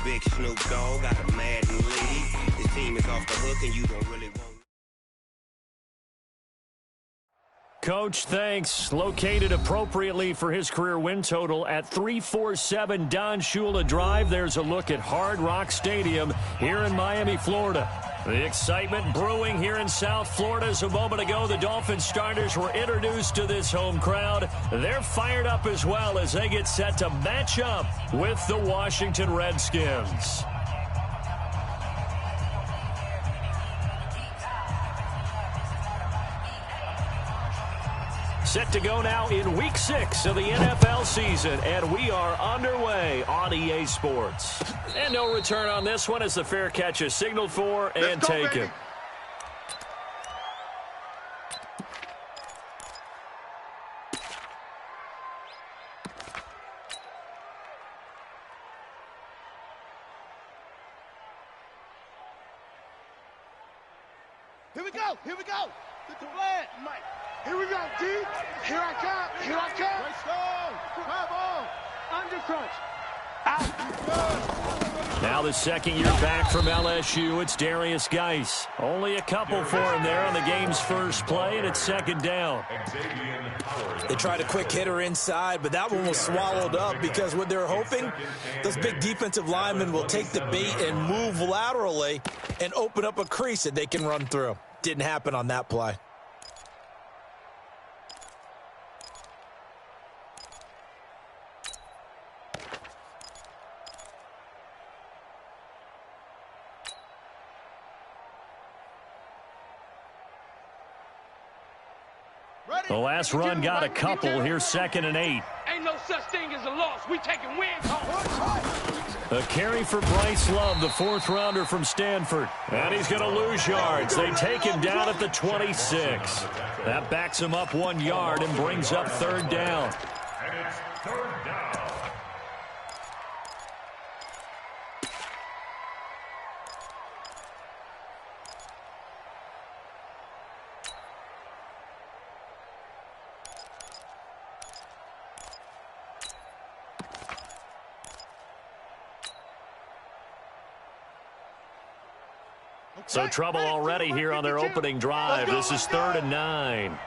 Big Snoop Dogg got a Madden lead. His team is off the hook and you don't really want. Coach, thanks. Located appropriately for his career win total at 347 Don Shula Drive. There's a look at Hard Rock Stadium here in Miami, Florida. The excitement brewing here in South Florida as a moment ago the Dolphins starters were introduced to this home crowd. They're fired up as well as they get set to match up with the Washington Redskins. Set to go now in Week 6 of the NFL season, and we are underway on EA Sports. And no return on this one as the fair catch is signaled for and taken. Here we go, here we go. Get the flag, Mike. Here we go, D. Here I come, here I come. Let's go. Come on. Under crunch. Out. Now the second year back from LSU, it's Darius Geis. Only a couple for him there on the game's first play, and it's second down. They tried a quick hitter inside, but that one was swallowed up because what they're hoping, those big defensive linemen will take the bait and move laterally and open up a crease that they can run through. Didn't happen on that play. The last run got a couple. Here's 2nd and 8. Ain't no such thing as a loss. We taking wins home. A carry for Bryce Love, the 4th rounder from Stanford. And he's going to lose yards. They take him down at the 26. That backs him up 1 yard and brings up 3rd down. And it's 3rd down. So trouble already here on their opening drive. This is 3rd and 9.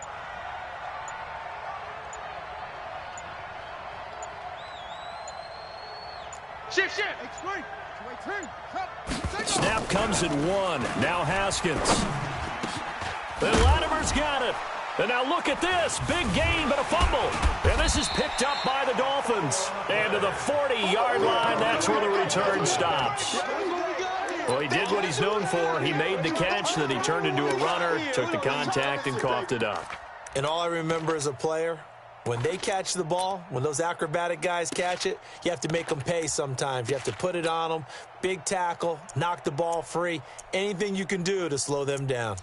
Shift. Snap comes at 1. Now Haskins. And Latimer's got it. And now look at this. Big gain, but a fumble. And this is picked up by the Dolphins. And to the 40-yard line, that's where the return stops. Well, he did what he's known for. He made the catch, then he turned into a runner, took the contact, and coughed it up. And all I remember as a player, when they catch the ball, when those acrobatic guys catch it, you have to make them pay sometimes. You have to put it on them, big tackle, knock the ball free, anything you can do to slow them down.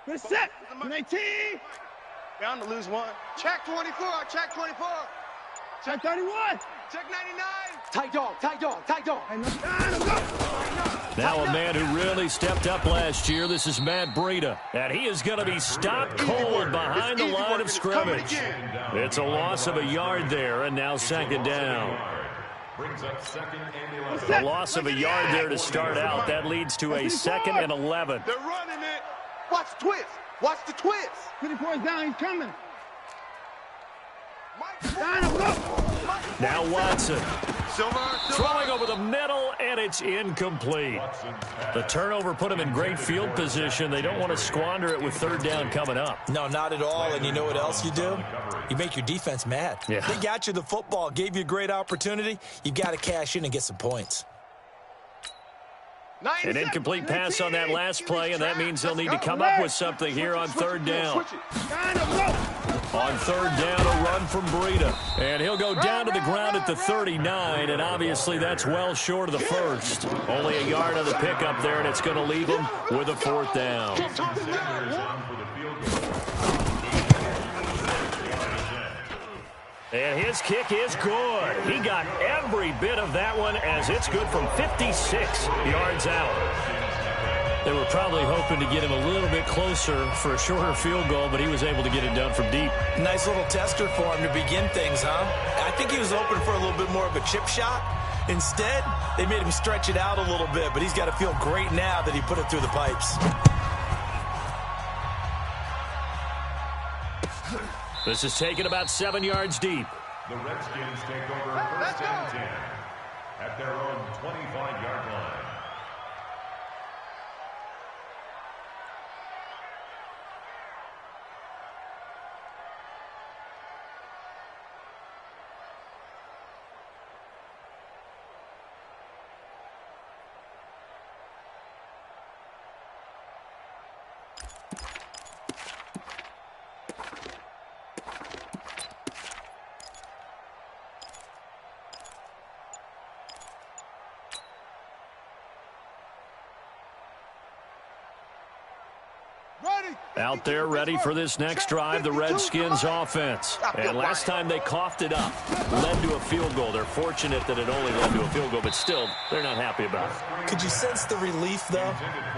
Good set. 19. Bound to lose one. Check 24. Check 24. Check 31. Check 99. Tight dog. Now a man who really stepped up last year. This is Matt Breida. And he is going to be stopped cold behind the line of scrimmage. It's a loss of a yard there, and now 2nd down. Brings up 2nd and 11. A loss of a yard there to start out. That leads to a 2nd and 11. They're running it. Watch the twist. Watch the twist. 24 is down. He's coming. Now Watson. Throwing over the middle, and it's incomplete. The turnover put him in great field position. They don't want to squander it with 3rd down coming up. No, not at all. And you know what else you do? You make your defense mad. Yeah. They got you the football, gave you a great opportunity. You got to cash in and get some points. An incomplete pass on that last play, and that means they'll need to come up with something here on 3rd down. On 3rd down, a run from Breida. And he'll go down to the ground at the 39, and obviously that's well short of the first. Only a yard on the pickup there, and it's going to leave him with a 4th down. And his kick is good. He got every bit of that one as it's good from 56 yards out. They were probably hoping to get him a little bit closer for a shorter field goal, but he was able to get it done from deep. Nice little tester for him to begin things, huh? I think he was hoping for a little bit more of a chip shot. Instead, they made him stretch it out a little bit, but he's got to feel great now that he put it through the pipes. This is taken about 7 yards deep. The Redskins take over first and 10 at their own 25-yard line. Out there ready for this next drive, the Redskins offense. And last time they coughed it up, led to a field goal. They're fortunate that it only led to a field goal, but still, they're not happy about it. Could you sense the relief, though,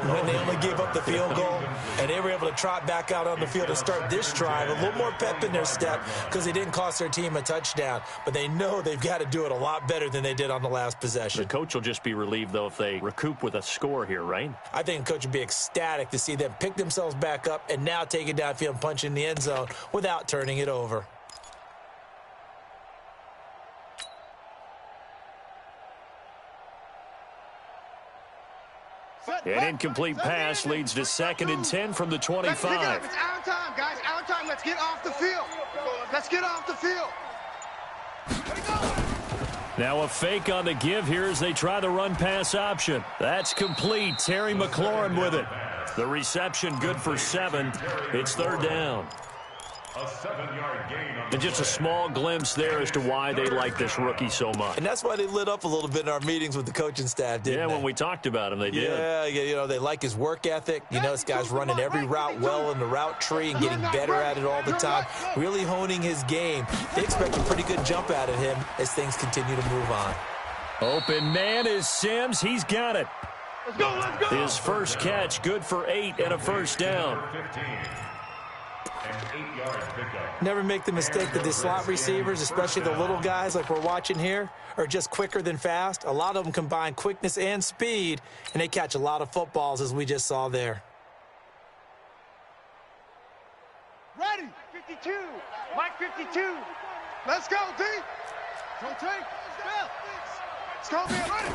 when they only gave up the field goal and they were able to trot back out on the field and start this drive? A little more pep in their step because they didn't cost their team a touchdown, but they know they've got to do it a lot better than they did on the last possession. The coach will just be relieved, though, if they recoup with a score here, right? I think the coach would be ecstatic to see them pick themselves back up and now take it downfield and punch in the end zone without turning it over. An incomplete pass leads to 2nd and 10 from the 25. It's out of time, guys. Out of time. Let's get off the field. Let's get off the field. Now a fake on the give here as they try the run-pass option. That's complete. Terry McLaurin with it. The reception good for 7. It's 3rd down. A 7-yard gain on And just a small glimpse there as to why they like this rookie so much. And that's why they lit up a little bit in our meetings with the coaching staff, didn't they? Yeah, when we talked about him, they did. Yeah, you know, they like his work ethic. You know, this guy's running every route well in the route tree and getting better at it all the time, really honing his game. They expect a pretty good jump out of him as things continue to move on. Open man is Sims. He's got it. Let's go, let's go. His first catch, good for 8 and a first down. 15. An 8-yard pickup. Never make the mistake that the slot receivers, especially the little guys like we're watching here, are just quicker than fast. A lot of them combine quickness and speed, and they catch a lot of footballs, as we just saw there. Ready. 52. Mike 52. Let's go, D. Don't take. It's going to be ready.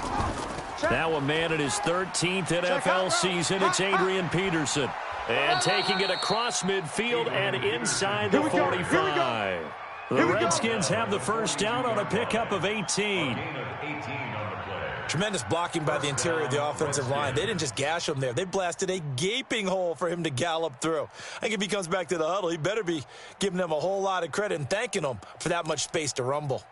Now a man in his 13th NFL season. It's Adrian Peterson. And taking it across midfield and inside the 45. The Redskins have the first down on a pickup of 18. Tremendous blocking by the interior of the offensive line. They didn't just gash him there. They blasted a gaping hole for him to gallop through. I think if he comes back to the huddle, he better be giving them a whole lot of credit and thanking them for that much space to rumble.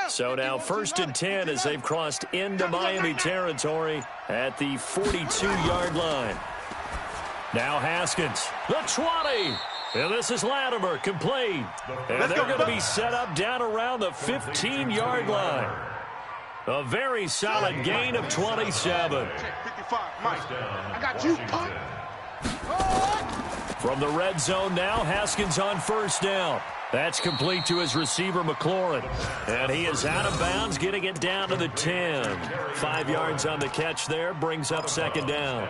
So now 1st and 10 as they've crossed into Miami territory at the 42-yard line. Now Haskins, the 20. And this is Latimer, complete. And they're going to be set up down around the 15-yard line. A very solid gain of 27. 55, Mike. I got you, punk. From the red zone now, Haskins on first down. That's complete to his receiver, McLaurin. And he is out of bounds, getting it down to the 10. 5 yards on the catch there, brings up 2nd down.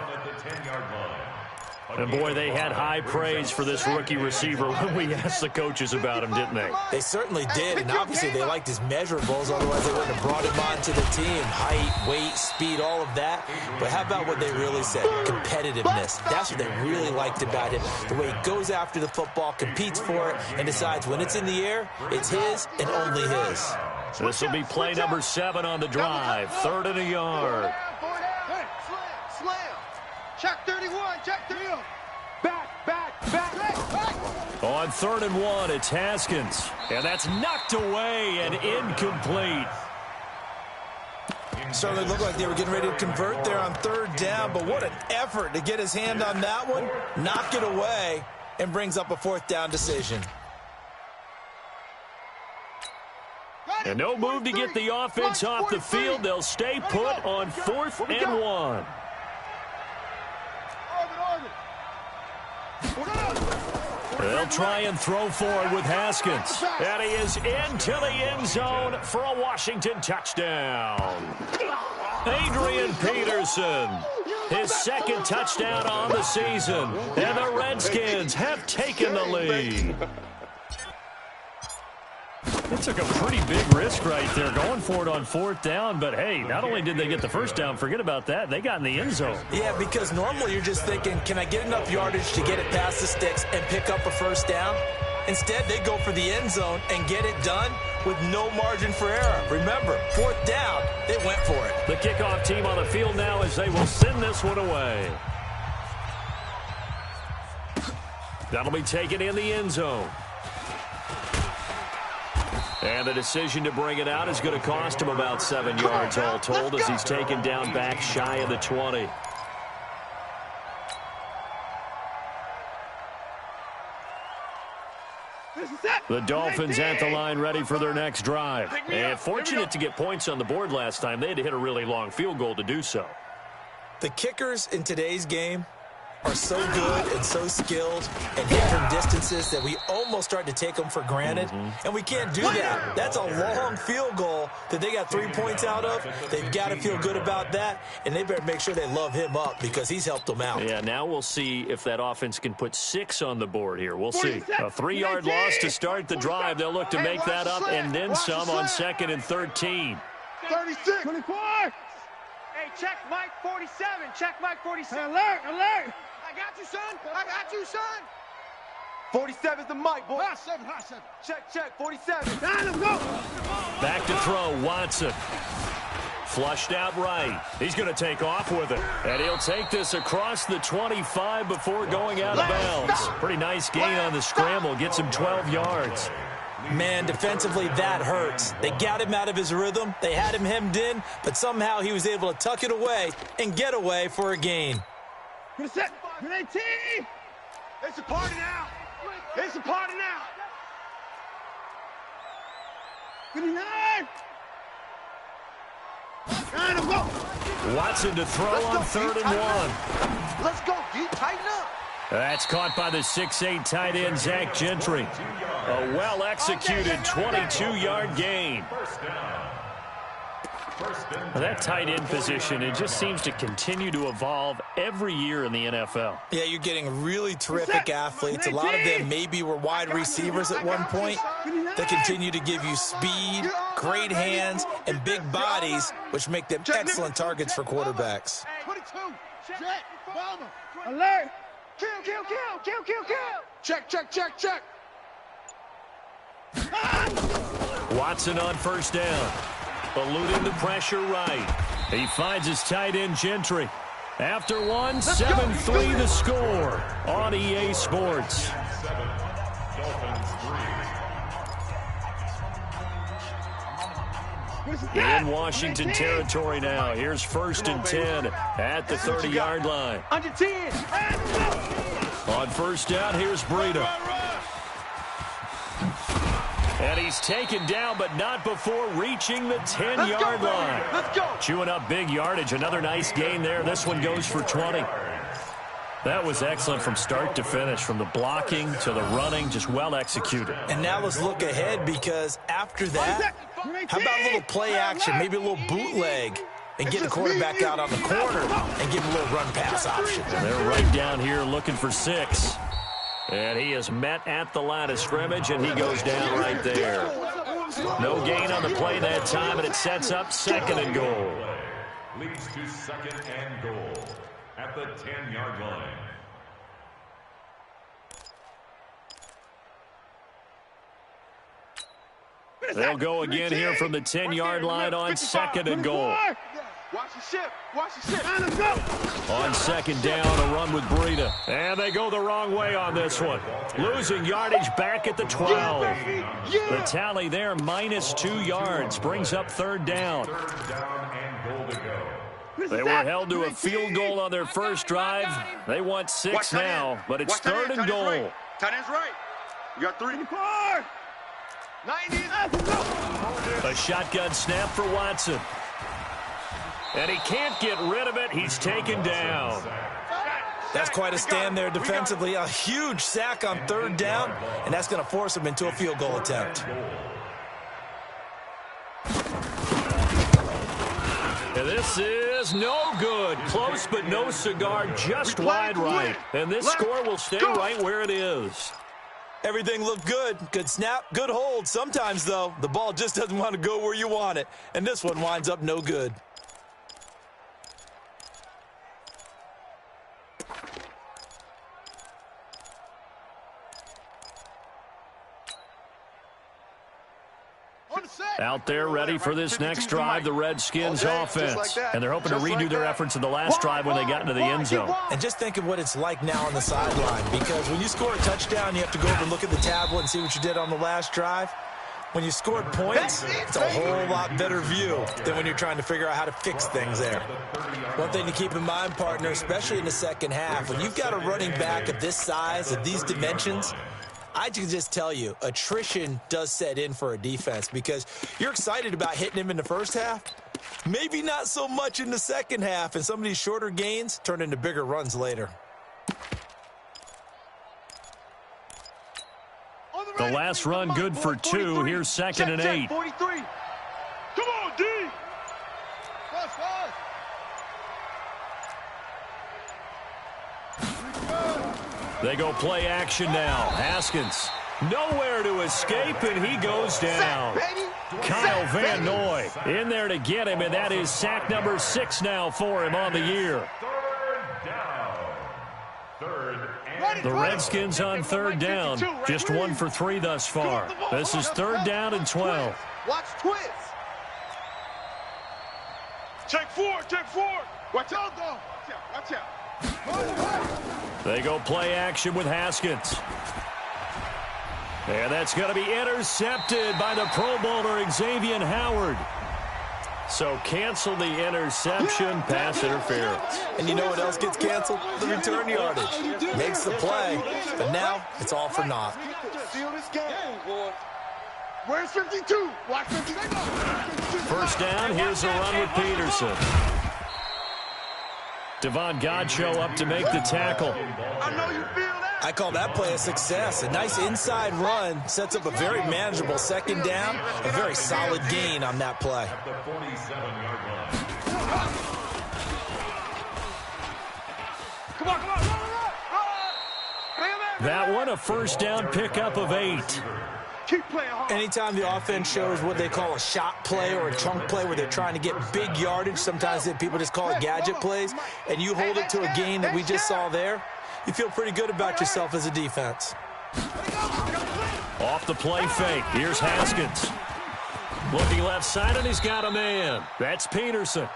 And, boy, they had high praise for this rookie receiver when we asked the coaches about him, didn't they? They certainly did, and obviously they liked his measurables, otherwise they wouldn't have brought him onto the team. Height, weight, speed, all of that. But how about what they really said? Competitiveness. That's what they really liked about him. The way he goes after the football, competes for it, and decides when it's in the air, it's his and only his. This will be play number 7 on the drive. 3rd and a yard. Slam. Check 31. Check 31. Back. On 3rd and 1, it's Haskins. And that's knocked away and incomplete. Certainly looked like they were getting ready to convert there on third down, but what an effort to get his hand on that one, knock it away, and brings up a fourth down decision. And no move to get the offense off the field. They'll stay put on 4th and 1. They'll try and throw forward with Haskins. And he is into the end zone for a Washington touchdown. Adrian Peterson, his second touchdown on the season. And the Redskins have taken the lead. They took a pretty big risk right there going for it on 4th down. But, hey, not only did they get the first down, forget about that, they got in the end zone. Yeah, because normally you're just thinking, can I get enough yardage to get it past the sticks and pick up a first down? Instead, they go for the end zone and get it done with no margin for error. Remember, 4th down, they went for it. The kickoff team on the field now as they will send this one away. That'll be taken in the end zone. And the decision to bring it out is going to cost him about 7 yards all told as he's taken down back shy of the 20. The Dolphins at the line ready for their next drive. And fortunate to get points on the board last time. They had to hit a really long field goal to do so. The kickers in today's game are so good and so skilled and hit from distances that we almost start to take them for granted. And we can't do that. That's a long field goal that they got 3 points out of. They've got to feel good about that, and they better make sure they love him up because he's helped them out. Yeah, now we'll see if that offense can put 6 on the board here. We'll see. A 3-yard loss to start the drive. They'll look to make that up and then some on 2nd and 13. 36. 24. Hey, check Mike 47. Check Mike 47. Alert, alert. I got you, son. I got you, son. 47's the mic, boy. High 7, high 7. Check, 47. Down, let's go. Back to throw, Watson. Flushed out right. He's going to take off with it. And he'll take this across the 25 before going out of bounds. Pretty nice gain on the scramble. Gets him 12 yards. Man, defensively, that hurts. They got him out of his rhythm. They had him hemmed in, but somehow he was able to tuck it away and get away for a gain. Good set. Good 18. It's a party now. It's a party now. 59. Let's go. Watson to throw on 3rd and 1. Let's go, D. Tighten up. That's caught by the 6'8" tight end, Zach Gentry. A well-executed 22-yard gain. That tight end position, it just seems to continue to evolve every year in the NFL. Yeah, you're getting really terrific athletes. A lot of them maybe were wide receivers at one point. They continue to give you speed, great hands, and big bodies, which make them excellent targets for quarterbacks. 22. Check. Bomber. Alert. Kill. Check. Watson on 1st down. Eluding the pressure right. He finds his tight end, Gentry. After one, 7-3 the score on EA Sports. In Washington territory now. Here's 1st and 10 at the 30-yard line. Under 10. On 1st down, here's Breida. And he's taken down, but not before reaching the 10-yard line. Let's go. Chewing up big yardage. Another nice gain there. This one goes for 20. That was excellent from start to finish, from the blocking to the running, just well executed. And now let's look ahead, because after that, how about a little play action, maybe a little bootleg, and get the quarterback out on the corner and give him a little run pass option. And they're right down here looking for 6. And he is met at the line of scrimmage, and he goes down right there. No gain on the play that time, and it sets up 2nd and goal. Leads to 2nd and goal at the 10-yard line. They'll go again here from the 10-yard line on 2nd and goal. Watch the ship. Let's go. On 2nd down, a run with Breida. And they go the wrong way on this one. Losing yardage back at the 12. The tally there, -2 yards. Brings up 3rd down. 3rd down and goal to go. They were held to a field goal on their first drive. They want 6 now, but it's third and goal. Tight end's right. You got 3. 90. A shotgun snap for Watson. And he can't get rid of it. He's taken down. That's quite a stand there defensively. A huge sack on third down, and that's going to force him into a field goal attempt. And this is no good. Close, but no cigar, just wide right. And this score will stay right where it is. Everything looked good. Good snap, good hold. Sometimes, though, the ball just doesn't want to go where you want it. And this one winds up no good. Out there ready for this next drive, the Redskins offense. And they're hoping to redo their efforts in the last drive when they got into the end zone. And just think of what it's like now on the sideline, because when you score a touchdown, you have to go over and look at the tablet and see what you did on the last drive. When you scored points, it's a whole lot better view than when you're trying to figure out how to fix things there. One thing to keep in mind, partner, especially in the second half, when you've got a running back of this size, of these dimensions, I can just tell you, attrition does set in for a defense, because you're excited about hitting him in the first half. Maybe not so much in the second half, and some of these shorter gains turn into bigger runs later. The last run good for 2. Here's 2nd and 8. 43. Come on, D. They go play action now. Haskins nowhere to escape, and he goes down. Kyle Van Noy in there to get him, and that is sack number 6 now for him on the year. The Redskins on third down, just 1 for 3 thus far. This is 3rd down and 12. Watch twist. Check 4, check 4. Watch out, though. Watch out. They go play action with Haskins. And that's going to be intercepted by the Pro Bowler Xavier Howard. So cancel the interception, pass interference. And you know what else gets canceled? The return yardage. Makes the play, but now it's all for naught. Where's 52? Watch 52. First down, here's a run with Peterson. Devon Godchaux up to make the tackle. I know you feel that. I call that play a success. A nice inside run sets up a very manageable second down. A very solid gain on that play. Come on, come on, run. That one, a first down pickup of 8. Keep playing hard. Anytime the offense shows what they call a shot play or a chunk play where they're trying to get big yardage, sometimes people just call it gadget plays, and you hold it to a gain that we just saw there, you feel pretty good about yourself as a defense. Off the play fake, here's Haskins. Looking left side, and he's got a man. That's Peterson.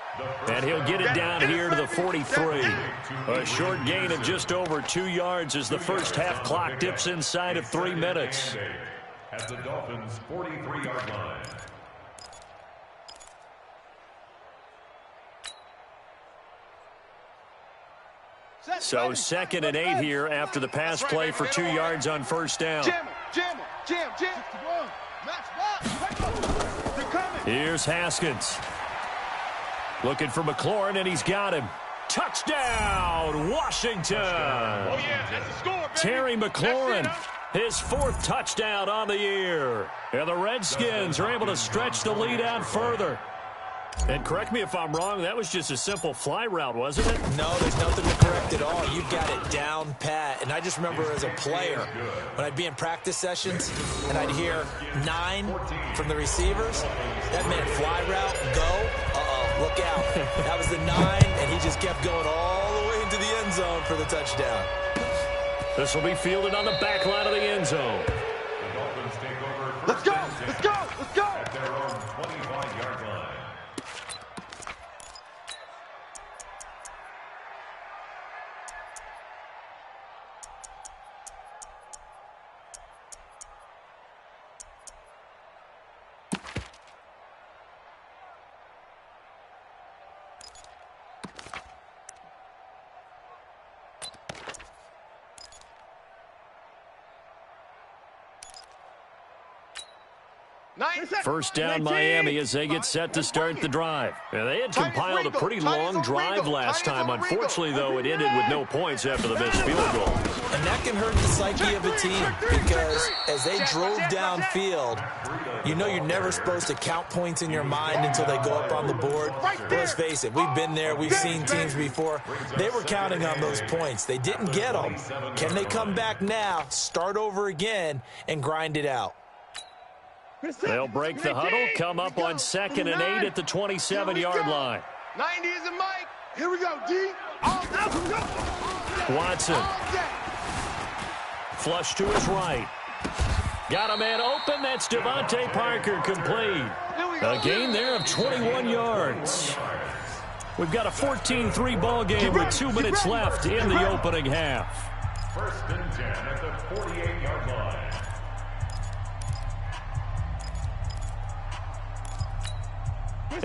And he'll get it down here to the 43. A short gain of just over 2 yards as the first half clock dips inside of 3 minutes. At the Dolphins' 43-yard line. So 2nd and 8 here after the pass play for 2 yards on first down. Jam. Here's Haskins. Looking for McLaurin, and he's got him. Touchdown, Washington. Oh, yeah, that's the score, baby. Terry McLaurin, his 4th touchdown on the year. And the Redskins are able to stretch the lead out further. And correct me if I'm wrong, that was just a simple fly route, wasn't it? No, there's nothing to correct at all. You've got it down pat. And I just remember as a player, when I'd be in practice sessions and I'd hear 9 from the receivers, that meant fly route, go, look out. That was the 9, and he just kept going all the way into the end zone for the touchdown. This will be fielded on the back line of the end zone. The Dolphins take over. Let's go. At their own 25-yard line. First down Miami as they get set to start the drive. Now, they had compiled a pretty long drive last time. Unfortunately, though, it ended with no points after the missed field goal. And that can hurt the psyche of a team because as they drove downfield, you know you're never supposed to count points in your mind until they go up on the board. But let's face it, we've been there. We've seen teams before. They were counting on those points. They didn't get them. Can they come back now, start over again, and grind it out? They'll break the huddle, come up on 2nd and 8 at the 27-yard line. 90 is a mic. Here we go, D. Watson. Flush to his right. Got a man open. That's Devontae Parker complete. A gain there of 21 yards. We've got a 14-3 ball game with 2 minutes left in the opening half. 1st and 10 at the 48-yard line.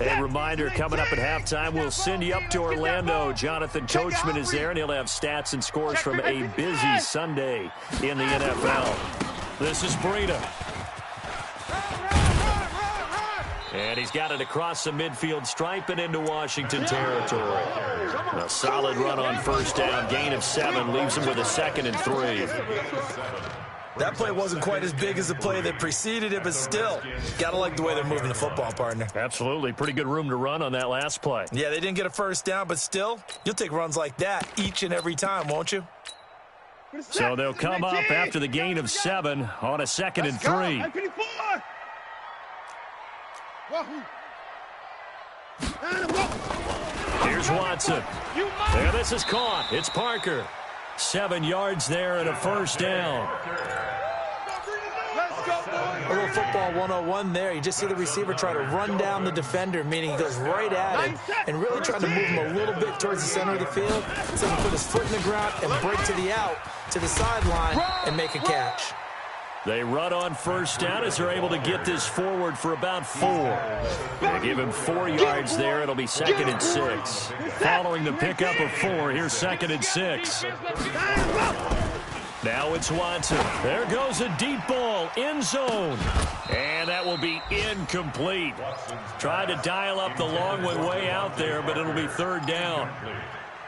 A reminder, coming up at halftime, we'll send you up to Orlando. Jonathan Coachman is there, and he'll have stats and scores from a busy Sunday in the NFL. This is Breida. And he's got it across the midfield stripe and into Washington territory. A solid run on first down, gain of 7, leaves him with a 2nd and 3. That play wasn't quite as big as the play that preceded it, but still, got to like the way they're moving the football, partner. Absolutely. Pretty good room to run on that last play. Yeah, they didn't get a first down, but still, you'll take runs like that each and every time, won't you? So they'll come up after the gain of 7 on a 2nd and 3. Here's Watson. There, this is caught. It's Parker. 7 yards there and a first down. A little football 101 there. You just see the receiver try to run down the defender, meaning he goes right at him and really trying to move him a little bit towards the center of the field so he can put his foot in the ground and break to the out, to the sideline, and make a catch. They run on first down as they're able to get this forward for about 4. They give him 4 yards there. It'll be 2nd and 6. Following the pickup of 4, here's 2nd and 6. Now it's Watson. There goes a deep ball, end zone. And that will be incomplete. Tried to dial up the long one way out there, but it'll be 3rd down.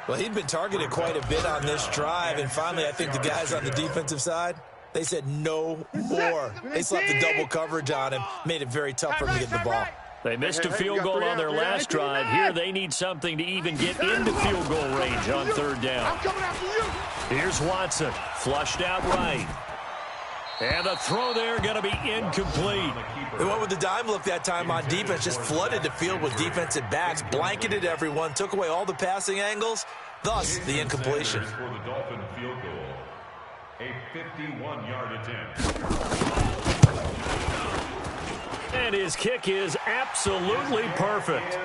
Well, he'd been targeted quite a bit on this drive, and finally I think the guys on the defensive side, they said no more. They slapped the double coverage on him, made it very tough for him to get the ball. They missed a field goal on their last drive. Here they need something to even get into field goal range on 3rd down. Here's Watson, flushed out right. And the throw there going to be incomplete. They went with the dime look that time on defense, just flooded the field with defensive backs, blanketed everyone, took away all the passing angles, thus the incompletion. For the Dolphin field goal, a 51-yard attempt. And his kick is absolutely perfect.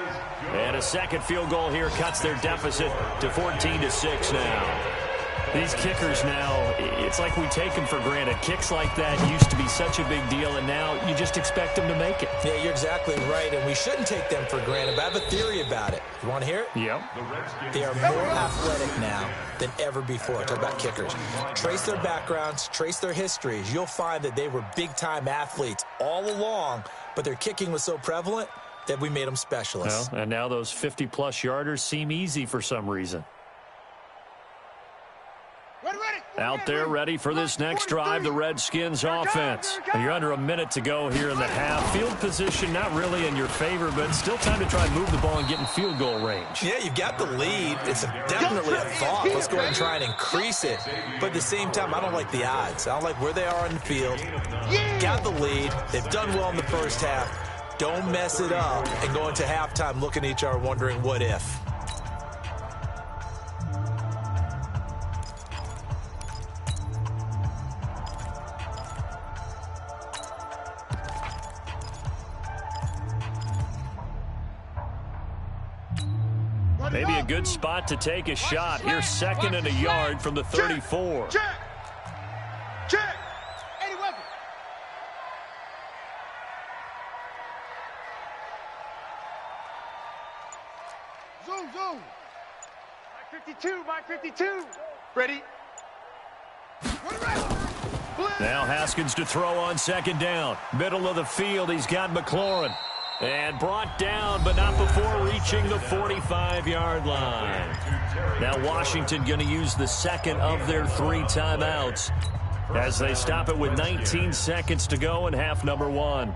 And a second field goal here cuts their deficit to 14-6 now. These kickers now, it's like we take them for granted. Kicks like that used to be such a big deal, and now you just expect them to make it. Yeah, you're exactly right, and we shouldn't take them for granted, but I have a theory about it. You want to hear it? Yep. They are more athletic now than ever before. Talk about kickers. Trace their backgrounds, trace their histories. You'll find that they were big-time athletes all along, but their kicking was so prevalent that we made them specialists. Well, and now those 50-plus yarders seem easy for some reason. Out there ready for this next drive, the Redskins offense. And you're under a minute to go here in the half. Field position not really in your favor, but still time to try and move the ball and get in field goal range. Yeah, you've got the lead. It's definitely a thought. Let's go ahead and try and increase it. But at the same time, I don't like the odds. I don't like where they are on the field. Got the lead. They've done well in the first half. Don't mess it up and go into halftime looking at each other wondering what if. Maybe a good spot to take a shot. Here's 2nd and a yard from the 34. Check. Check. 80 weapon. Zoom. Mike 52. Ready? Blitz. Now Haskins to throw on second down. Middle of the field, he's got McLaurin. And brought down, but not before reaching the 45-yard line. Now Washington going to use the second of their 3 timeouts as they stop it with 19 seconds to go in half number 1.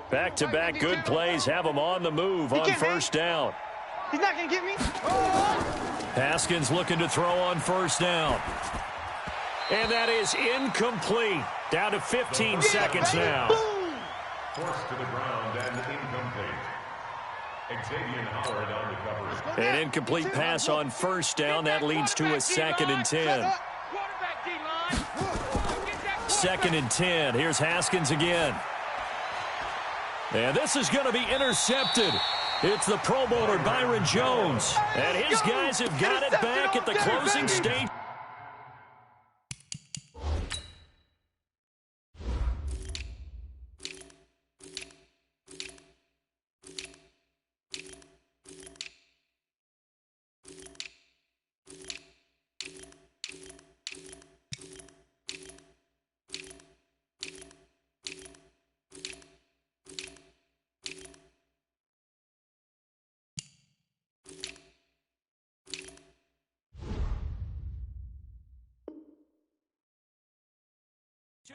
Back-to-back good plays have them on the move on first down. He's not going to get me. Haskins looking to throw on first down. And that is incomplete. Down to 15 seconds now. Forced to the ground and incomplete. Xavier Howard on the cover. An incomplete pass on first down. That leads to a 2nd and 10. Second and 10. Here's Haskins again. And this is going to be intercepted. It's the Pro Bowler Byron Jones. And his guys have got it back at the closing stage.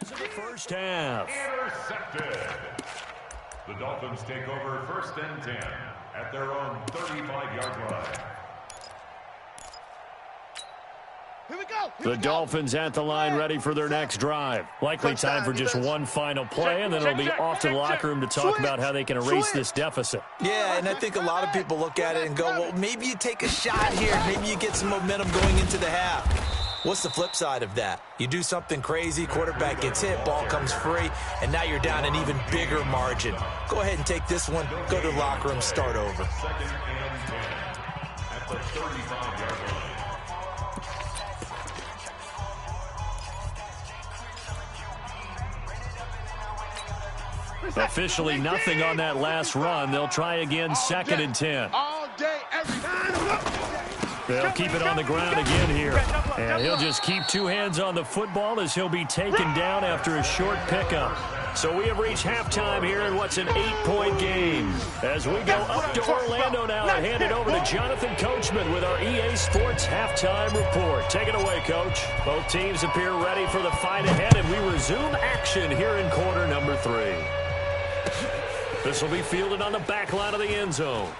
In the first half. Intercepted. The Dolphins take over 1st and 10 at their own 35-yard line. Here we go. The Dolphins at the line ready for their next drive. Likely time for just one final play, and then it'll be off to the locker room to talk about how they can erase this deficit. Yeah, and I think a lot of people look at it and go, well, maybe you take a shot here. Maybe you get some momentum going into the half. What's the flip side of that? You do something crazy, quarterback gets hit, ball comes free, and now you're down an even bigger margin. Go ahead and take this one, go to the locker room, start over. 2nd and 10 at the 35-yard line. Officially nothing on that last run. They'll try again, 2nd and 10. All day, every time. They'll keep it on the ground again here. And he'll just keep 2 hands on the football as he'll be taken down after a short pickup. So we have reached halftime here in what's an 8-point game. As we go up to Orlando now and hand it over to Jonathan Coachman with our EA Sports Halftime Report. Take it away, Coach. Both teams appear ready for the fight ahead, and we resume action here in quarter number 3. This will be fielded on the back line of the end zone.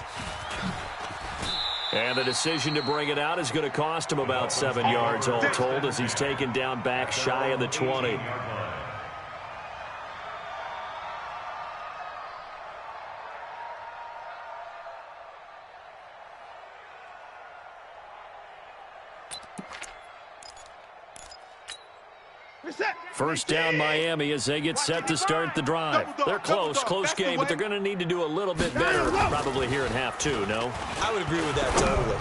And the decision to bring it out is going to cost him about 7 yards all told as he's taken down back shy of the 20. First down Miami as they get set to start the drive. They're close game, but they're going to need to do a little bit better probably here in half 2, no? I would agree with that totally.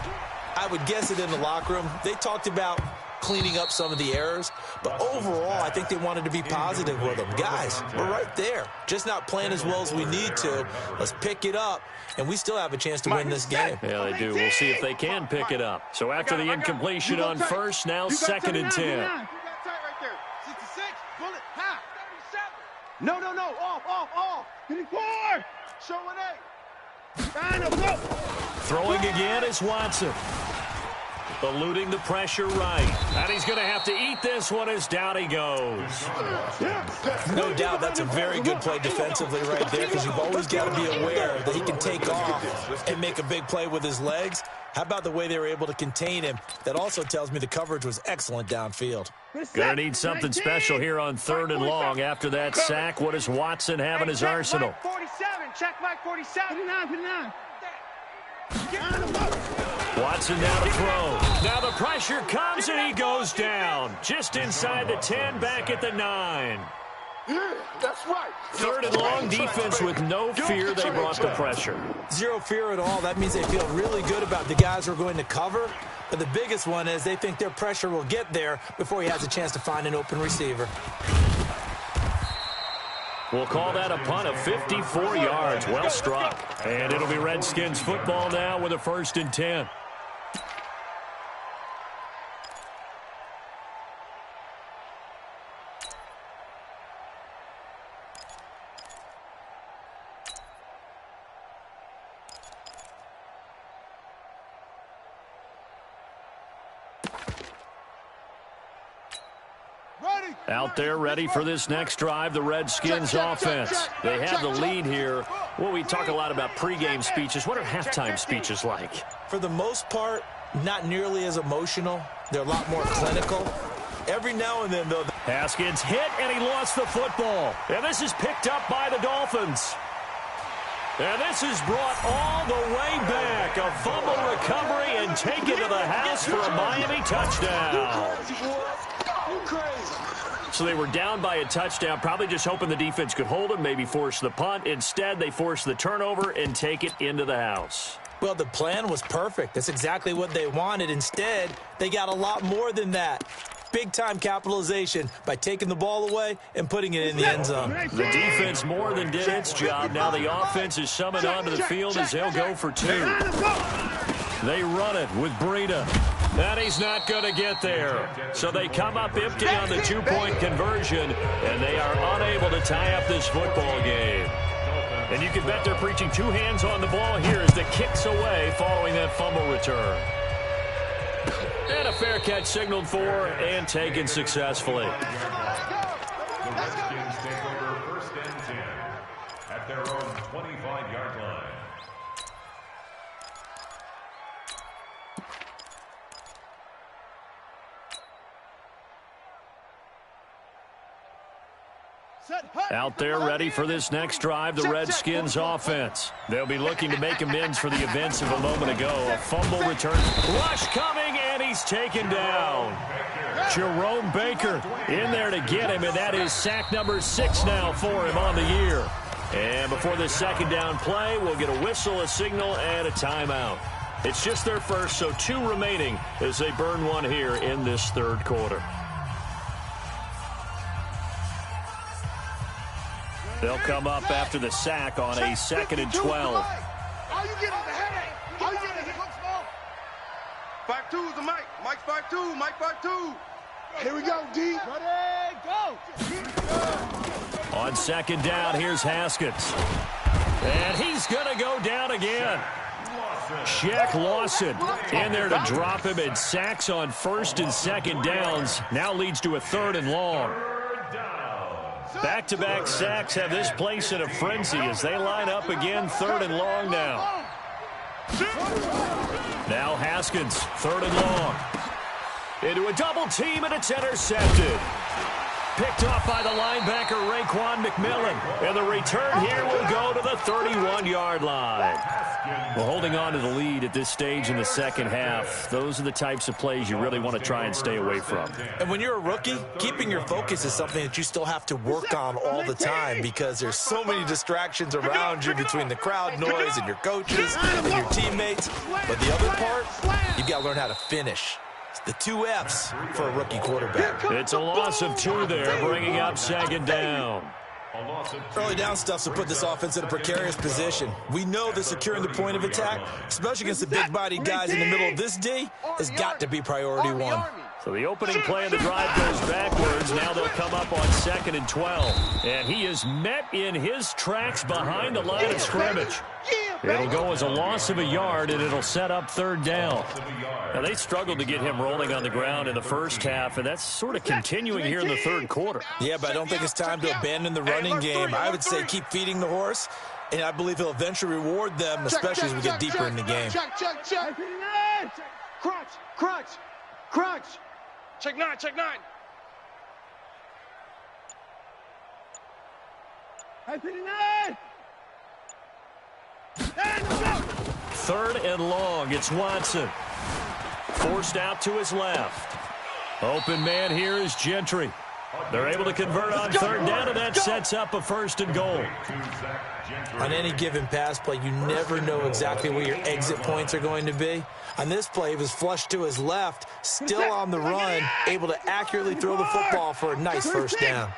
I would guess it in the locker room. They talked about cleaning up some of the errors, but overall I think they wanted to be positive with them. Guys, we're right there. Just not playing as well as we need to. Let's pick it up, and we still have a chance to win this game. Yeah, they do. We'll see if they can pick it up. So after the incompletion on first, now 2nd and 10. No. Off. Hitting 4. Showing 8. Throwing again is Watson. Eluding the pressure right. And he's going to have to eat this one as down he goes. No doubt that's a very good play defensively right there, because you've always got to be aware that he can take off and make a big play with his legs. How about the way they were able to contain him? That also tells me the coverage was excellent downfield. Gonna need something special here on 3rd and long. After that sack, what does Watson have in his arsenal? 47. Check back 47. Put it on. Watson now to throw. Now the pressure comes and he goes down. Just inside the 10, back at the 9. Yeah, that's right. 3rd and long, defense with no fear. They brought the pressure. Zero fear at all. That means they feel really good about the guys who are going to cover. But the biggest one is they think their pressure will get there before he has a chance to find an open receiver. We'll call that a punt of 54 yards. Well struck. And it'll be Redskins football now with a 1st and 10. Out there ready for this next drive, the Redskins offense. They have the lead here. Well, we talk a lot about pregame speeches. What are halftime speeches like? For the most part, not nearly as emotional. They're a lot more clinical. Every now and then, though. Haskins hit, and he lost the football. And this is picked up by the Dolphins. And this is brought all the way back. A fumble recovery and taken to the house for a Miami touchdown. So they were down by a touchdown, probably just hoping the defense could hold them, maybe force the punt. Instead, they force the turnover and take it into the house. Well, the plan was perfect. That's exactly what they wanted. Instead, they got a lot more than that. Big-time capitalization by taking the ball away and putting it in the end zone. The defense more than did its job. Now the offense is summoned onto the field as they'll go for 2. They run it with Breida. And he's not going to get there. So they come up empty on the 2-point conversion, and they are unable to tie up this football game. And you can bet they're preaching 2 hands on the ball here as the kick's away following that fumble return. And a fair catch signaled for and taken successfully. The Redskins take over 1st and 10 at their own 25-yard line. Out there ready for this next drive, the Redskins offense. They'll be looking to make amends for the events of a moment ago. A fumble return. Rush coming, and he's taken down. Jerome Baker in there to get him, and that is sack number 6 now for him on the year. And before this 2nd down play, we'll get a whistle, a signal, and a timeout. It's just their first, so 2 remaining as they burn one here in this 3rd quarter. They'll come up after the sack on a 2nd and 12. How you getting the headache? How you getting the hook small? 5-2 is the Mike. Mike's 5-2. Mike 5-2. Here we go, D. Ready, go. On 2nd down, here's Haskins. And he's going to go down again. Shaq Lawson in there to drop him, and sacks on 1st and 2nd downs. Now leads to a 3rd and long. Back-to-back sacks have this place in a frenzy as they line up again, 3rd and long now. Now Haskins, 3rd and long. Into a double team, and it's intercepted. Picked off by the linebacker, Raekwon McMillan. And the return here will go to the 31-yard line. Well, holding on to the lead at this stage in the 2nd half, those are the types of plays you really want to try and stay away from. And when you're a rookie, keeping your focus is something that you still have to work on all the time because there's so many distractions around you between the crowd noise and your coaches and your teammates. But the other part, you've got to learn how to finish. It's the 2 F's for a rookie quarterback. It's a loss of 2 there, bringing up 2nd down. Early down stuff's to put this offense in a precarious position. We know that securing the point of attack, especially against the big-bodied guys in the middle of this D, has got to be priority 1. So the opening play of the drive goes backwards. Now they'll come up on 2nd and 12. And he is met in his tracks behind the line of scrimmage. It'll go as a loss of a yard, and it'll set up 3rd down. Now, they struggled to get him rolling on the ground in the 1st half, and that's sort of continuing here in the 3rd quarter. Yeah, but I don't think it's time to abandon the running game. I would say keep feeding the horse, and I believe he'll eventually reward them, especially as we get deeper in the game. Check. Crunch. Check 9. 3rd and long. It's Watson. Forced out to his left. Open man here is Gentry. They're able to convert on 3rd down, and that sets up a 1st and goal. On any given pass play, you never know exactly where your exit points are going to be. On this play, he was flushed to his left, still on the run, able to accurately throw the football for a nice 1st down.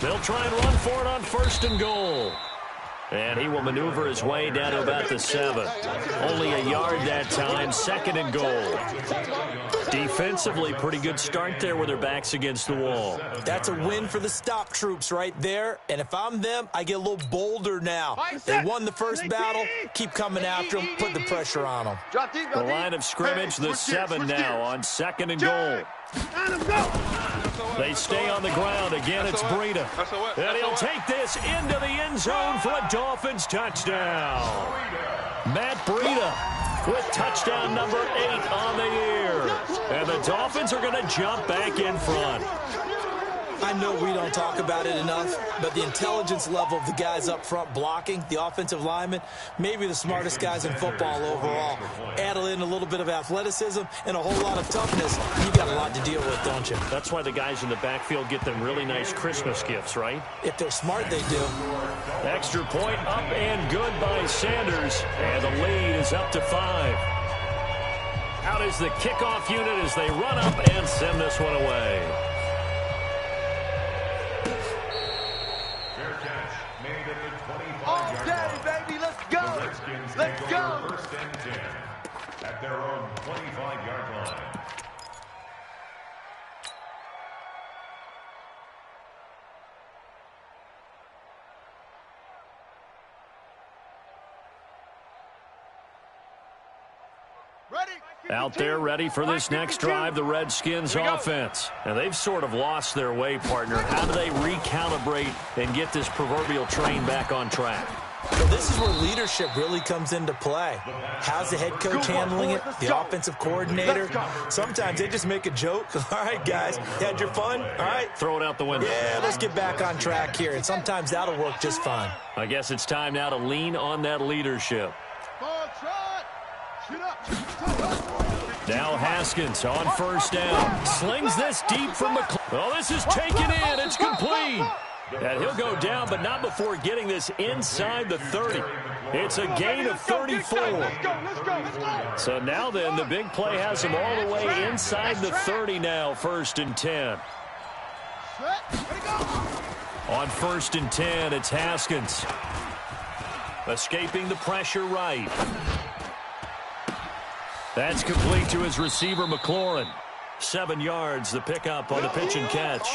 They'll try and run for it on 1st and goal. And he will maneuver his way down to about the 7. Only a yard that time, 2nd and goal. Defensively, pretty good start there with their backs against the wall. That's a win for the stop troops right there. And if I'm them, I get a little bolder now. They won the first battle. Keep coming after them. Put the pressure on them. The line of scrimmage, the 7 now on 2nd and goal. They stay on the ground. Again, it's Breida. And he'll take this into the end zone for a Dolphins touchdown. Matt Breida with touchdown number 8 on the year. And the Dolphins are going to jump back in front. I know we don't talk about it enough, but the intelligence level of the guys up front blocking, the offensive linemen, maybe the smartest guys in football overall. Add in a little bit of athleticism and a whole lot of toughness. You got a lot to deal with, don't you? That's why the guys in the backfield get them really nice Christmas gifts, right? If they're smart, they do. Extra point up and good by Sanders, and the lead is up to 5. Out is the kickoff unit as they run up and send this one away. Let's go! 1st and 10 at their own 25-yard line. Out there ready for this next drive, the Redskins offense. And they've sort of lost their way, partner. How do they recalibrate and get this proverbial train back on track? Well, this is where leadership really comes into play. How's the head coach handling it? The offensive coordinator? Sometimes they just make a joke. All right, guys, you had your fun? All right. Throw it out the window. Yeah, let's get back on track here. And sometimes that'll work just fine. I guess it's time now to lean on that leadership. Now Haskins on 1st down. Slings this deep from McClellan. Oh, this is taken in. It's complete. And he'll go down, but not before getting this inside the 30. It's a gain of 34. So now then, the big play has him all the way inside the 30 now, 1st and 10. On 1st and 10, it's Haskins. Escaping the pressure right. That's complete to his receiver, McLaurin. 7 yards, the pickup on the pitch and catch.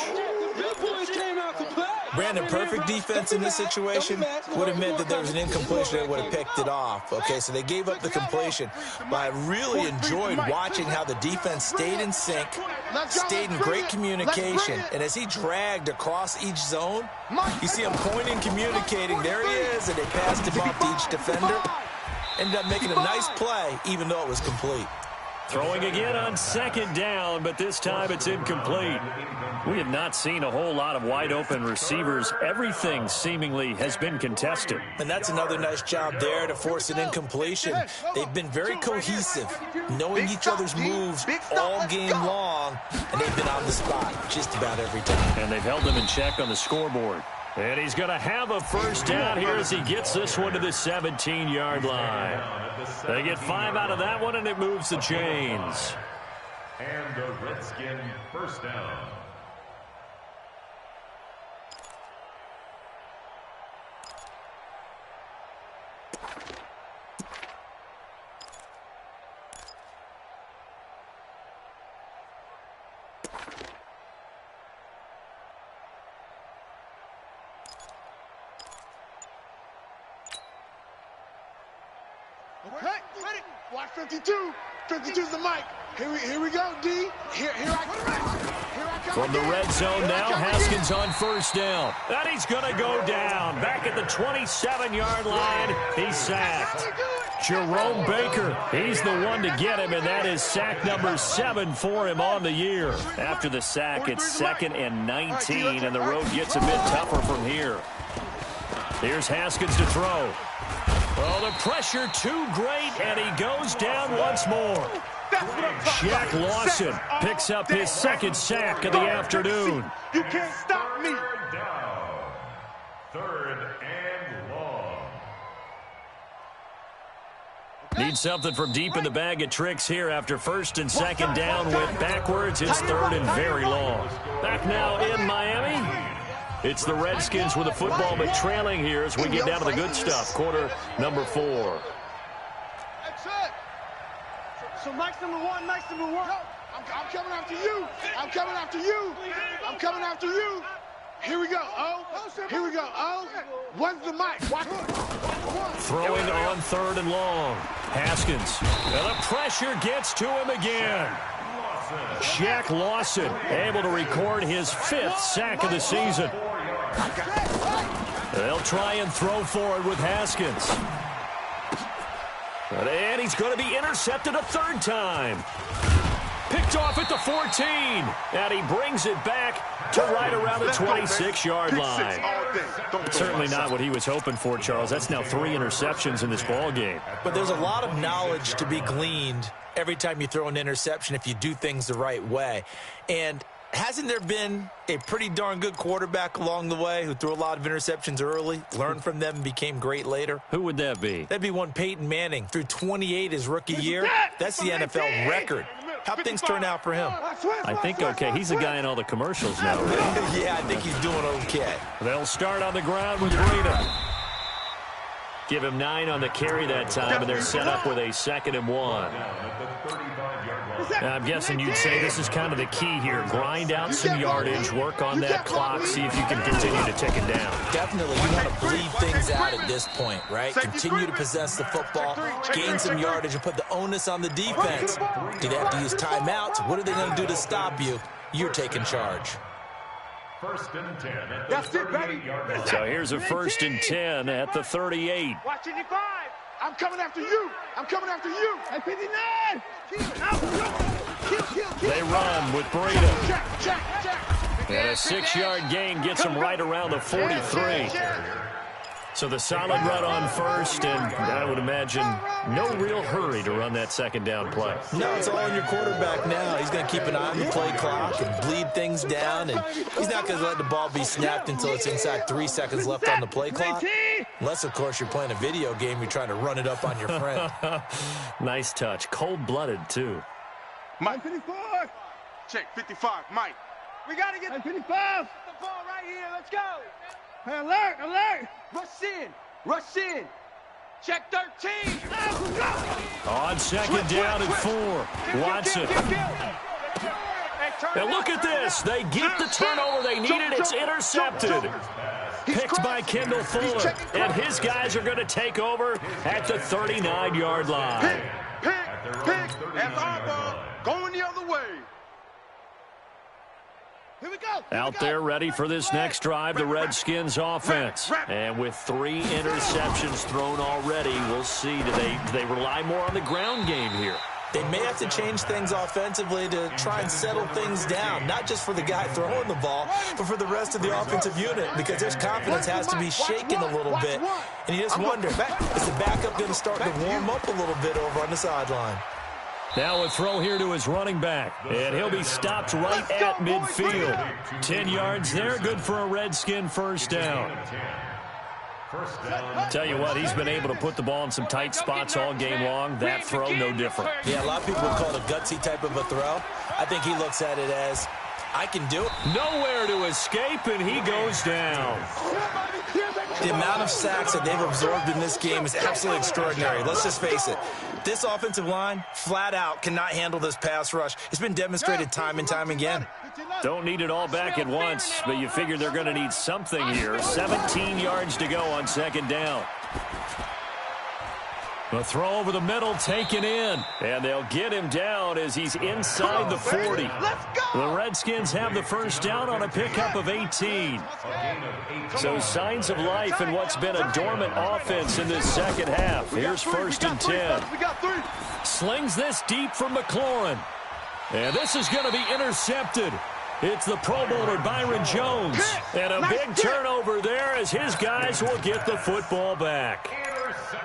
Brandon, perfect defense in this situation would have meant that there was an incompletion that would have picked it off. Okay, so they gave up the completion. But I really enjoyed watching how the defense stayed in sync, stayed in great communication. And as he dragged across each zone, you see him pointing, communicating. There he is, and they passed him off to each defender. Ended up making a nice play, even though it was complete. Throwing again on 2nd down, but this time it's incomplete. We have not seen a whole lot of wide-open receivers. Everything seemingly has been contested. And that's another nice job there to force an incompletion. They've been very cohesive, knowing each other's moves all game long, and they've been on the spot just about every time. And they've held them in check on the scoreboard. And he's going to have a 1st down here as he gets this one to the 17-yard line. They get 5 out of that one, and it moves the chains. And the Redskin 1st down. Okay, ready? Watch 52. 52's the mic. Here we go, D. Here I come. From the red zone now, Haskins on 1st down. And he's going to go down. Back at the 27-yard line, he's sacked. Jerome Baker, he's the one to get him, and that is sack number 7 for him on the year. After the sack, it's 2nd and 19, and the road gets a bit tougher from here. Here's Haskins to throw. Oh, the pressure too great, and he goes down once more. Jack Lawson picks up his 2nd sack of the afternoon. You can't stop me. Down. 3rd and long. Need something from deep in the bag of tricks here after 1st and 2nd down. Went backwards. It's 3rd and very long. Back now in Miami. It's the Redskins with the football, but trailing here as we get down to the good stuff. Quarter number 4. That's it. So Mike's number 1, Mike's number 1. I'm coming after you. I'm coming after you. I'm coming after you. Here we go. Oh, here we go. Oh, when's the mic? Watch it. Throwing on 3rd and long. Haskins. And the pressure gets to him again. Shaq Lawson able to record his 5th sack of the season. They'll try and throw forward with Haskins. And he's going to be intercepted a 3rd time. Picked off at the 14. And he brings it back to right around the 26-yard line. Certainly not what he was hoping for, Charles. That's now 3 interceptions in this ball game. But there's a lot of knowledge to be gleaned every time you throw an interception if you do things the right way. And hasn't there been a pretty darn good quarterback along the way who threw a lot of interceptions early, learned from them, and became great later? Who would that be? That'd be one Peyton Manning. Threw 28 his rookie year. That's the NFL record. How'd things turn out for him? I think okay. He's a guy in all the commercials now, right? Yeah, I think he's doing okay. They'll start on the ground with Breida. Give him 9 on the carry that time, and they're set up with a 2nd and 1. Now, I'm guessing you'd say this is kind of the key here. Grind out some yardage, work on that clock, see if you can continue to take it down. Definitely, you want to bleed things out at this point, right? Continue to possess the football, gain some yardage, and put the onus on the defense. Do they have to use timeouts? What are they going to do to stop you? You're taking charge. 1st and 10 at the That's it, baby. 38-yard line. So here's a 1st and 10 at the 38. Watch 55. I'm coming after you. I'm coming after you. At 59. They run with Breida. Check. And a 6-yard gain gets them right around the 43. So the solid run on 1st, and I would imagine no real hurry to run that 2nd down play. No, it's all on your quarterback now. He's going to keep an eye on the play clock and bleed things down, and he's not going to let the ball be snapped until it's inside 3 seconds left on the play clock. Unless, of course, you're playing a video game, you're trying to run it up on your friend. Nice touch. Cold-blooded, too. Mike 55. Check 55. Mike. We got to get 55. The ball right here. Let's go. Hey, alert. Rush in. Check 13. On 2nd down and 4. Watson. And look at this. They get the turnover they needed. It's intercepted. Picked by Kendall Fuller. And his guys are going to take over at the 39-yard line. Pick. That's our ball. Going the other way. Here we go. Out there ready for this next drive, the Redskins offense. And with 3 interceptions thrown already, we'll see. Do they rely more on the ground game here? They may have to change things offensively to try and settle things down, not just for the guy throwing the ball, but for the rest of the offensive unit, because their confidence has to be shaken a little bit. And you just wonder, is the backup going to start to warm up a little bit over on the sideline? Now a throw here to his running back, and he'll be stopped right at midfield. 10 yards there, good for a Redskin 1st down. Tell you what, he's been able to put the ball in some tight spots all game long. That throw, no different. Yeah, a lot of people would call it a gutsy type of a throw. I think he looks at it as, I can do it. Nowhere to escape, and he goes down. The amount of sacks that they've absorbed in this game is absolutely extraordinary. Let's just face it. This offensive line, flat out, cannot handle this pass rush. It's been demonstrated time and time again. Don't need it all back at once, but you figure they're going to need something here. 17 yards to go on 2nd down. A throw over the middle taken in, and they'll get him down as he's inside the 40. The Redskins have the 1st down on a pickup of 18. So signs of life in what's been a dormant offense in this 2nd half. Here's 1st and 10. Slings this deep from McLaurin. And this is going to be intercepted. It's the Pro Bowler Byron Jones. And a big turnover there as his guys will get the football back.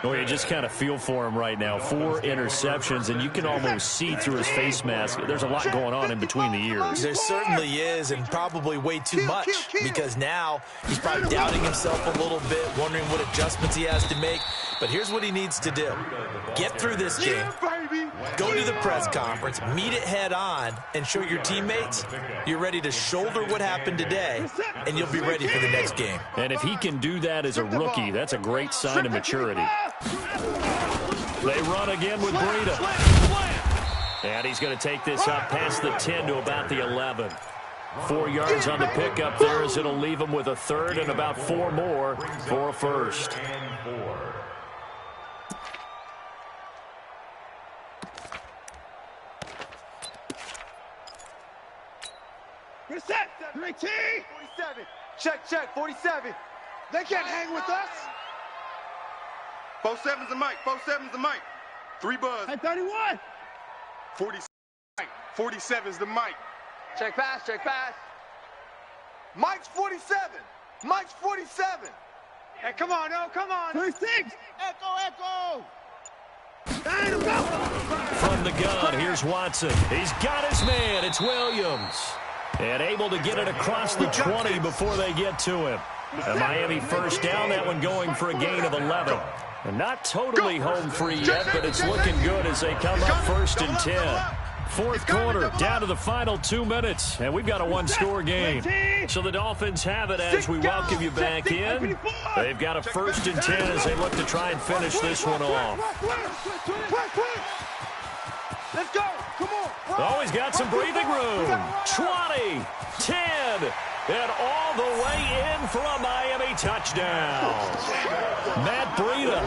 Oh, you just kind of feel for him right now. 4 interceptions, and you can almost see through his face mask. There's a lot going on in between the ears. There certainly is, and probably way too much, because now he's probably doubting himself a little bit, wondering what adjustments he has to make. But here's what he needs to do. Get through this game. Go to the press conference, meet it head on, and show your teammates you're ready to shoulder what happened today, and you'll be ready for the next game. And if he can do that as a rookie, that's a great sign of maturity. They run again with Breida. And he's going to take this up past the 10 to about the 11. 4 yards on the pickup there as it'll leave him with a third and about 4 more for a first. Reset. 47. Check. 47. They can't hang with us. 47's the mic. 47's the mic. 3 buzz. At 31. 47's the mic. Check pass. Mike's 47. Mike's 47. Hey, come on, come on. 36. Echo. From the gun, here's Watson. He's got his man. It's Williams. And able to get it across the 20 before they get to him. A Miami first down, that one going for a gain of 11. And not totally home free yet, but it's looking good as they come up first and 10. Fourth quarter, down to the final 2 minutes, and we've got a one-score game. So the Dolphins have it as we welcome you back in. They've got a first and 10 as they look to try and finish this one off. Let's go. Come on. Oh, he's got some breathing room. 20, 10, and all the way in for a Miami touchdown. Matt Breida,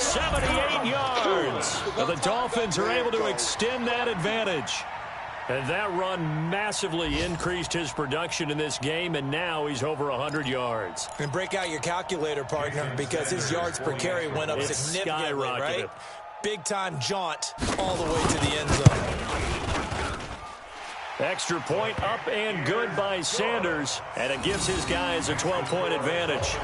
78 yards. The Dolphins are able to extend that advantage. And that run massively increased his production in this game, and now he's over 100 yards. And break out your calculator, partner, because his yards per carry went up significantly, right? Big-time jaunt all the way to the end zone. Extra point up and good by Sanders, and it gives his guys a 12-point advantage.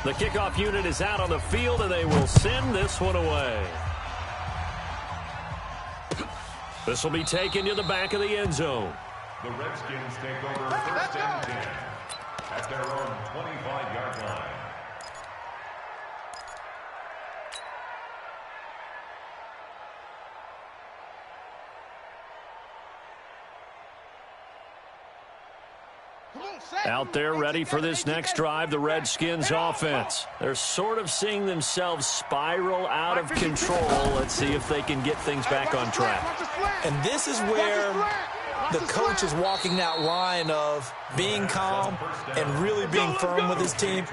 The kickoff unit is out on the field, and they will send this one away. This will be taken to the back of the end zone. The Redskins take over first and 10 at their own 25-yard line. Out there ready for this next drive, the Redskins offense. They're sort of seeing themselves spiral out of control. Let's see if they can get things back on track. And this is where the coach is walking that line of being calm and really being firm with his team.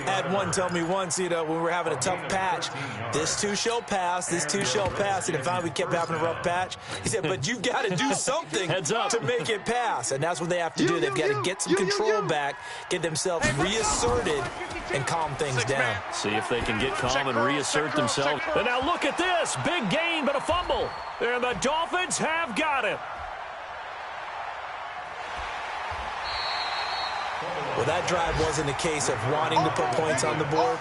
I had one tell me once, when we were having a tough patch, this too shall pass, this too shall pass. And finally we kept having a rough patch. He said, but you've got to do something to make it pass. And that's what they have to do. They've got to get some control back, get themselves reasserted, and calm things down. See if they can get calm and reassert themselves. And now look at this. Big gain, but a fumble. And the Dolphins have got it. Well, that drive wasn't a case of wanting to put points on the board.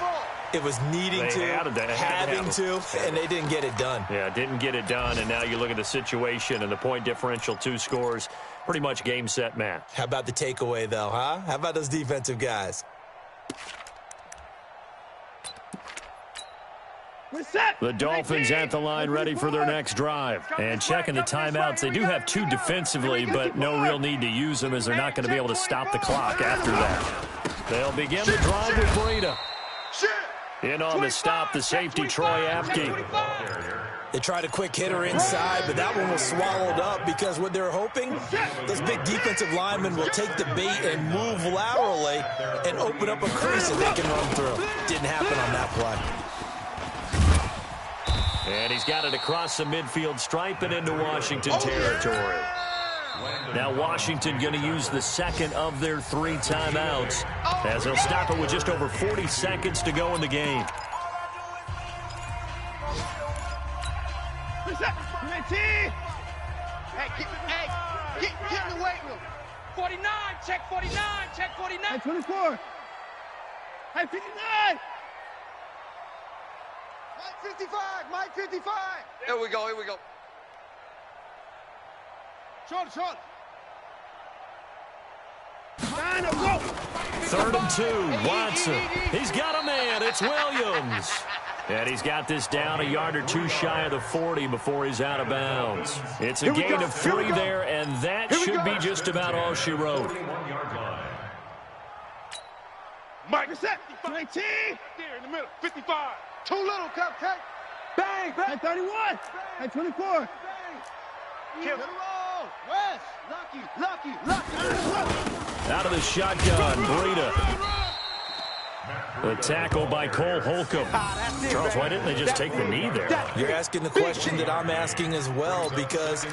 It was needing to, having to, and they didn't get it done. Yeah, didn't get it done, and now you look at the situation and the point differential, 2 scores, pretty much game, set, match. How about the takeaway, though, huh? How about those defensive guys? The Dolphins at the line ready for their next drive. And checking the timeouts, they do have 2 defensively, but no real need to use them as they're not going to be able to stop the clock after that. They'll begin the drive with Breida. In on the stop, the safety, Troy Apke. They tried a quick hitter inside, but that one was swallowed up because what they're hoping, those big defensive linemen will take the bait and move laterally and open up a crease that they can run through. Didn't happen on that play. And he's got it across the midfield stripe and into Washington territory. Now Washington going to use the second of their 3 timeouts as they'll stop it with just over 40 seconds to go in the game. Get in the weight room. 49, check 49, check 49. 24. Hey, 59. Mike 55, Mike 55. Here we go. Short, short. 3rd and 2. Watson. He's got a man. It's Williams. And he's got this down a yard or two shy of the 40 before he's out of bounds. It's a gain of 3 there, and that should be just about all she wrote. Mike, set. 19. There in the middle. 55. Too little, cupcake. Bang, bang. At 31. At 24. Bang. Kill. West. Lucky. Out of the shotgun, Breida. The tackle by Cole Holcomb. Charles, why didn't they just take the knee there? You're asking the question that I'm asking as well, because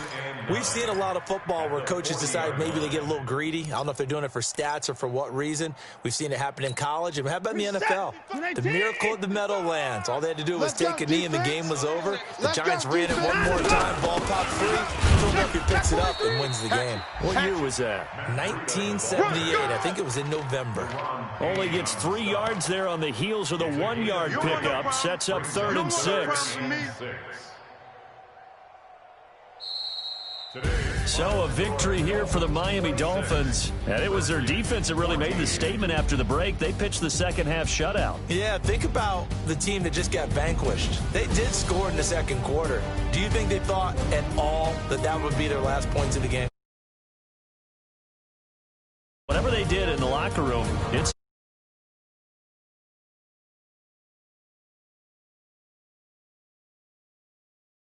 we've seen a lot of football where coaches decide maybe they get a little greedy. I don't know if they're doing it for stats or for what reason. We've seen it happen in college. And how about in the NFL? The miracle of the Meadowlands. All they had to do was take a knee and the game was over. The Giants ran it one more time. Ball popped free. Philadelphia picks it up and wins the game. What year was that? 1978. I think it was in November. Only gets 3 yards there on the heels of the 1-yard pickup. Sets up 3rd and 6. So a victory here for the Miami Dolphins. And it was their defense that really made the statement after the break. They pitched the second half shutout. Yeah, think about the team that just got vanquished. They did score in the second quarter. Do you think they thought at all that that would be their last points of the game? Whatever they did in the locker room, it's